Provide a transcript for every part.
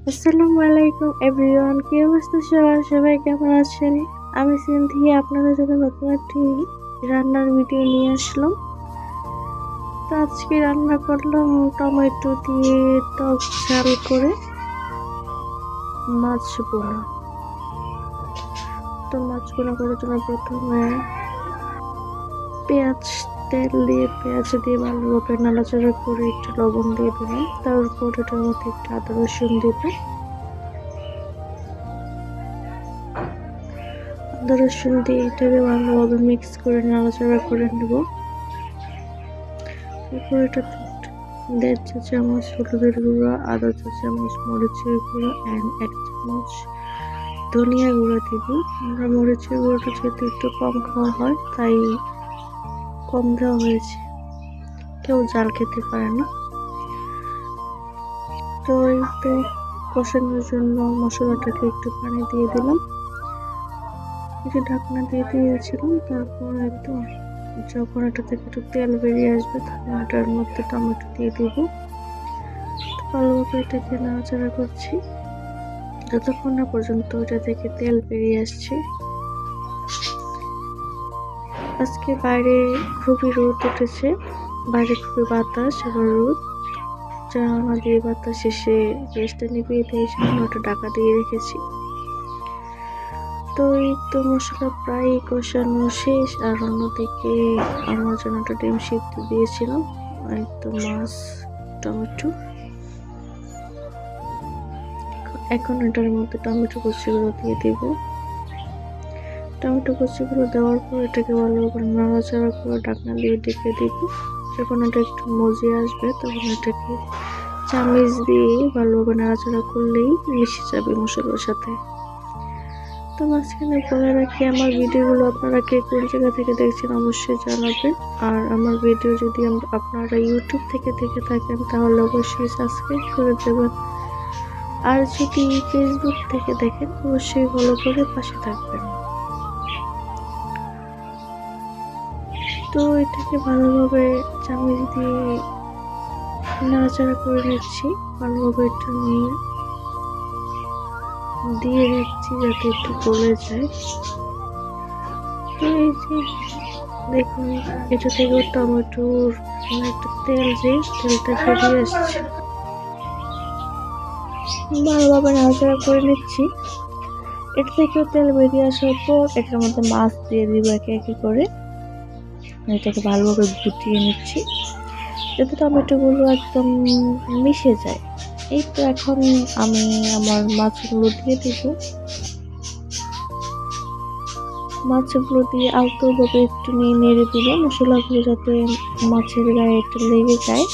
আসসালামু আলাইকুম এভরিওয়ান, কি অবস্থা সবার? সবাই কেমন আছেন? আমি সিনথি আপনাদের জন্য নতুন একটি রান্নার ভিডিও নিয়ে আসলাম। তো আজকে রান্না করলাম টমেটো দিয়ে টক ঝাল করে মাছ বোনা। তো মাছ বোনা করার জন্য প্রথমে তেল দিয়ে পেঁয়াজ দিয়ে ভালোভাবে নাড়াচাড়া করে একটু লবণ দিয়ে দিলাম। তারপর এটার মধ্যে একটু আদা রসুন দিব। আদা রসুন দিয়ে এটাকে ভালোভাবে মিক্স করে নাড়াচাড়া করে নেব। তারপর এটাতে 1.5 চা চামচ হলুদের গুঁড়া, আধা চা চামচ মরিচের গুঁড়া অ্যান্ড 1 চামচ ধনিয়া গুঁড়া দিব। আমরা মরিচের গুঁড়োটা যেহেতু একটু কম খাওয়া হয় তাই কম দেওয়া হয়েছে, কেউ ঝাল খেতে পারে না। তো এতে কষানোর জন্য মশলাটাকে একটু পানি দিয়ে দিলাম, একটু ঢাকনা দিয়ে দিয়েছিলাম। তারপর একদম যখন এটা থেকে একটু তেল বেরিয়ে আসবে তখন এটার মধ্যে টমেটো দিয়ে দিব। ভালোভাবে এটাকে নাড়াচাড়া করছি যতক্ষণ না পর্যন্ত এটা থেকে তেল বেরিয়ে আসছে। আজকে বাইরে খুবই রোদ উঠেছে, বাইরে খুবই বাতাস এবং রোদ, জানালা দিয়ে বাতাস এসে গ্যাসটা নিভিয়ে দিয়েছে, ওটা ঢাকা দিয়ে রেখেছি। তো এই তো মশলা প্রায় কষানো শেষ। আর অন্যদিকে আমার জন্য একটা ডিম সিদ্ধ দিয়েছিলাম, এই তো মাছ টমেটো। এখন এটার মধ্যে টমেটো কুচিগুলো দিয়ে দিব। টমেটো কুচিগুলো দেওয়ার পর এটাকে ভালোভাবে নাড়াচাড়া করে ঢাকনা দিয়ে ঢেকে দিব। যখন এটা একটু মজে আসবে তখন এটাকে চামচ দিয়ে ভালোভাবে নাড়াচাড়া করলেই মিশে যাবে মশলার সাথে। তো মাঝখানে বলে রাখি, আমার ভিডিওগুলো আপনারা কে কোন জায়গা থেকে দেখছেন অবশ্যই জানাবেন। আর আমার ভিডিও যদি আপনারা ইউটিউব থেকে দেখে থাকেন তাহলে অবশ্যই সাবস্ক্রাইব করে দেবেন। আর যদি ফেসবুক থেকে দেখেন অবশ্যই ফলো করে পাশে থাকবেন। তো এটাকে ভালোভাবে চামচ দিয়ে নাড়াচাড়া করে নিচ্ছি, ভালোভাবে একটু দিয়ে দিচ্ছি যাতে একটু গলে যায়। তো এই যে দেখুন, এটা থেকে টমেটোর একটা তেলটা বেরিয়ে আসছে। ভালোভাবে নাড়াচাড়া করে নিচ্ছি। এটা থেকেও তেল বেরিয়ে আসার পর এটার মধ্যে মাছ দিয়ে দিব একে একে করে। এটাকে ভালোভাবে গুটিয়ে নিচ্ছি যাতে টমেটোগুলো একদম মিশে যায়। এই তো এখন আমি আমার মাছগুলো দিয়ে দিব। মাছগুলো দিয়ে আলতোভাবে একটু নেড়ে দিব, মশলাগুলো যাতে মাছের গায়ে একটু লেগে যায়।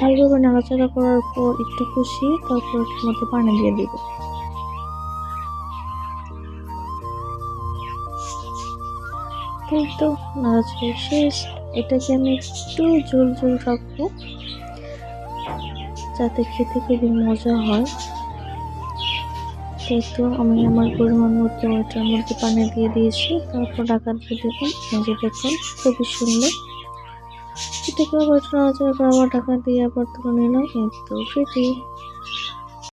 ভালোভাবে নাড়াচাড়া করার পর একটু কষিয়ে তারপর এটার মধ্যে পানি দিয়ে দিব। এই তো নাড়াচাড়া শেষ। এটাকে আমি একটু ঝোল ঝোল রাখবো যাতে খেতে খুবই মজা হয়। তাই তো আমি আমার পরিমাণ মতো এটার মধ্যে পানি দিয়ে দিয়েছি, তারপর ঢাকা দিয়ে দেখুন, এই যে দেখুন খুবই সুন্দর। এটাকে আবার নাড়াচাড়া করে আবার ঢাকা দিয়ে আবার তুলে নিলাম। এই তো রেডি।